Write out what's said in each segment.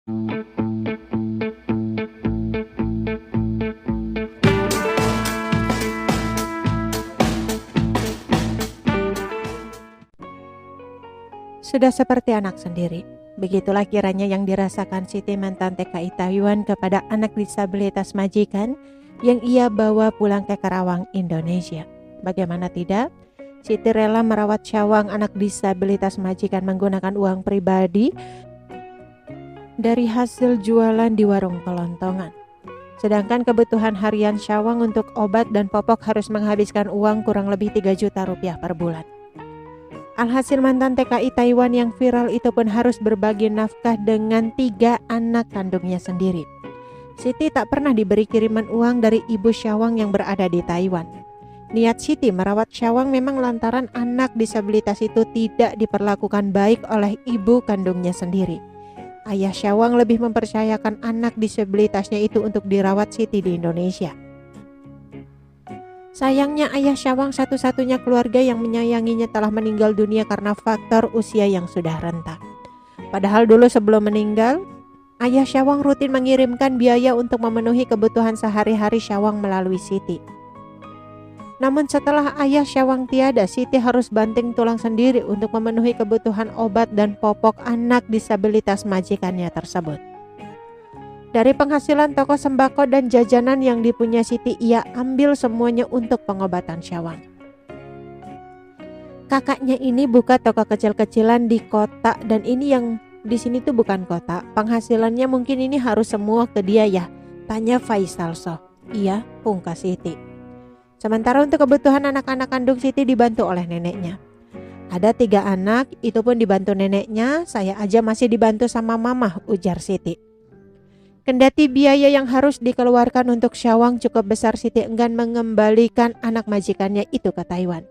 Sudah seperti anak sendiri. Begitulah kiranya yang dirasakan Siti mantan TKI Taiwan kepada anak disabilitas majikan yang ia bawa pulang ke Karawang, Indonesia. Bagaimana tidak? Siti rela merawat Syawang anak disabilitas majikan menggunakan uang pribadi dari hasil jualan di warung kelontongan. Sedangkan kebutuhan harian Syawang untuk obat dan popok harus menghabiskan uang kurang lebih 3 juta rupiah per bulan. Alhasil mantan TKI Taiwan yang viral itu pun harus berbagi nafkah dengan 3 anak kandungnya sendiri. Siti tak pernah diberi kiriman uang dari ibu Syawang yang berada di Taiwan. Niat Siti merawat Syawang memang lantaran anak disabilitas itu tidak diperlakukan baik oleh ibu kandungnya sendiri. Ayah Syawang lebih mempercayakan anak disabilitasnya itu untuk dirawat Siti di Indonesia. Sayangnya ayah Syawang satu-satunya keluarga yang menyayanginya telah meninggal dunia karena faktor usia yang sudah renta. Padahal dulu sebelum meninggal, ayah Syawang rutin mengirimkan biaya untuk memenuhi kebutuhan sehari-hari Syawang melalui Siti. Namun setelah ayah Syawang tiada, Siti harus banting tulang sendiri untuk memenuhi kebutuhan obat dan popok anak disabilitas majikannya tersebut. Dari penghasilan toko sembako dan jajanan yang dipunya Siti, ia ambil semuanya untuk pengobatan Syawang. Kakaknya ini buka toko kecil-kecilan di kota dan ini yang di sini tuh bukan kota. Penghasilannya mungkin ini harus semua ke dia ya, tanya Faisal Soh. Iya, pungkas Siti. Sementara untuk kebutuhan anak-anak kandung Siti dibantu oleh neneknya. Ada 3 anak, itu pun dibantu neneknya, saya aja masih dibantu sama mama, ujar Siti. Kendati biaya yang harus dikeluarkan untuk Syawang cukup besar, Siti enggan mengembalikan anak majikannya itu ke Taiwan.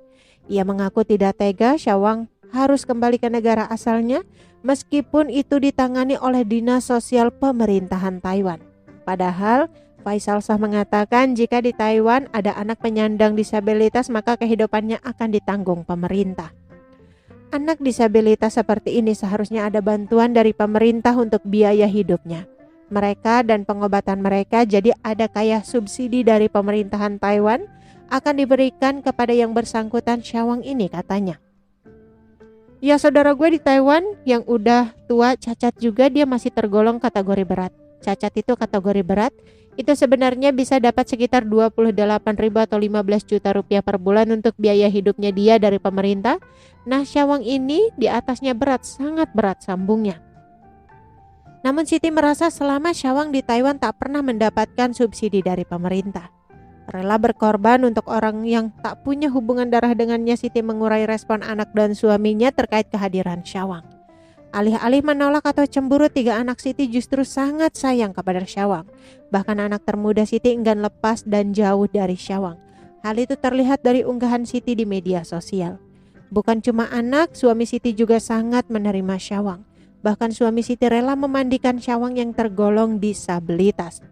Ia mengaku tidak tega Syawang harus kembali ke negara asalnya meskipun itu ditangani oleh Dinas Sosial Pemerintahan Taiwan. Padahal Faisal Shah mengatakan jika di Taiwan ada anak penyandang disabilitas maka kehidupannya akan ditanggung pemerintah. Anak disabilitas seperti ini seharusnya ada bantuan dari pemerintah untuk biaya hidupnya. Mereka dan pengobatan mereka, jadi ada kayak subsidi dari pemerintahan Taiwan akan diberikan kepada yang bersangkutan Syawang ini, katanya. Ya, saudara gue di Taiwan yang udah tua cacat juga dia masih tergolong kategori berat. Cacat itu kategori berat, itu sebenarnya bisa dapat sekitar 28.000 atau 15 juta rupiah per bulan untuk biaya hidupnya dia dari pemerintah. Nah, Syawang ini di atasnya berat, sangat berat sambungnya. Namun Siti merasa selama Syawang di Taiwan tak pernah mendapatkan subsidi dari pemerintah. Rela berkorban untuk orang yang tak punya hubungan darah dengannya, Siti mengurai respon anak dan suaminya terkait kehadiran Syawang. Alih-alih menolak atau cemburu, 3 anak Siti justru sangat sayang kepada Syawang. Bahkan anak termuda Siti enggan lepas dan jauh dari Syawang. Hal itu terlihat dari unggahan Siti di media sosial. Bukan cuma anak, suami Siti juga sangat menerima Syawang. Bahkan suami Siti rela memandikan Syawang yang tergolong disabilitas.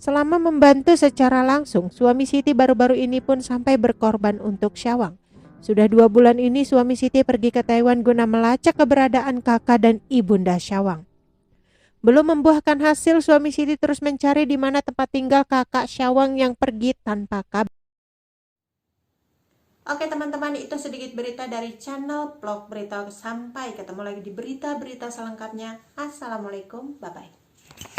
Selama membantu secara langsung, suami Siti baru-baru ini pun sampai berkorban untuk Syawang. Sudah 2 bulan ini suami Siti pergi ke Taiwan guna melacak keberadaan kakak dan ibunda Syawang. Belum membuahkan hasil, suami Siti terus mencari di mana tempat tinggal kakak Syawang yang pergi tanpa kabar. Oke teman-teman, itu sedikit berita dari channel Vlog Berita. Sampai ketemu lagi di berita-berita selengkapnya. Assalamualaikum, bye-bye.